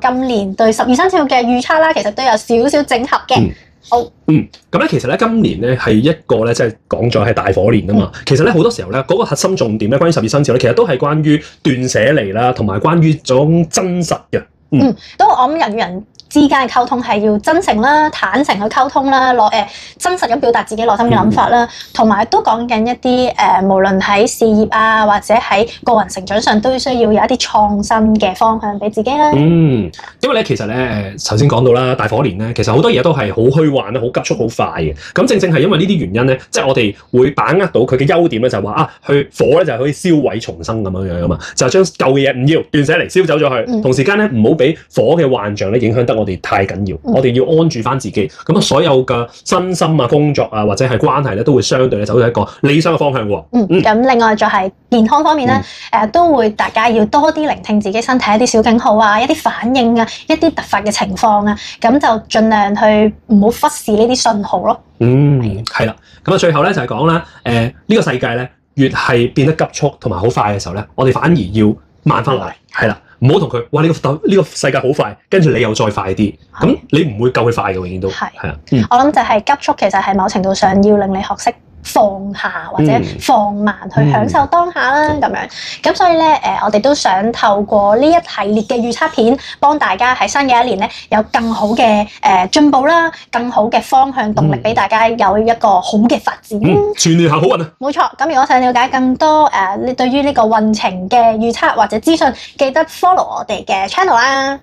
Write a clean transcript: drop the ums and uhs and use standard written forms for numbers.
今年對12生肖嘅預測啦，其實都有少少整合嘅。好，咁咧其實咧今年咧係一個咧即係講咗係大火年啊嘛。其實咧好多時候咧嗰個核心重點咧關於12生肖咧，其實都係關於斷捨離啦，同埋關於種真實嘅。都我諗人與人之間嘅溝通係要真誠啦、坦誠去溝通啦，真實咁表達自己內心嘅諗法啦，同埋都講緊一啲無論喺事業啊或者喺個人成長上都需要有一啲創新嘅方向俾自己啦。因為咧其實咧頭先講到啦，大火年咧其實好多嘢都係好虛幻啦、好急速、好快嘅。咁正係因為呢啲原因咧，即係我哋會把握到佢嘅優點咧，就係話去火咧就可以燒毀重生咁樣噶嘛，就係將舊嘅嘢唔要斷捨離燒走咗佢，同時間咧唔好俾火嘅幻象咧影響得我哋太緊要，我哋要安住翻自己。咁所有嘅身心啊、工作啊或者係關係咧，都會相對咧走到一個理想嘅方向喎。咁另外就係健康方面咧，都會大家要多啲聆聽自己身體一啲小警號啊、一啲反應啊、一啲突發嘅情況啊，咁就盡量去唔好忽視呢啲信號咯。係啦。咁啊，最後咧就係講啦，呢個世界咧越係變得急速同埋好快嘅時候咧，我哋反而要慢翻落嚟。係啦。唔好同佢，哇！呢個世界好快，跟住你又再快啲，咁你唔會夠佢快嘅，永遠都係啊。我諗就係急速，其實係某程度上要令你學識放下或者放慢去享受當下啦，咁樣。咁所以咧，我哋都想透過呢一系列嘅預測片，幫大家喺新嘅一年咧有更好嘅進步啦，更好嘅方向動力俾大家有一個好嘅發展。全年行好運啊！冇錯。咁如果想了解更多你對於呢個運程嘅預測或者資訊，記得 follow 我哋嘅 channel 啦。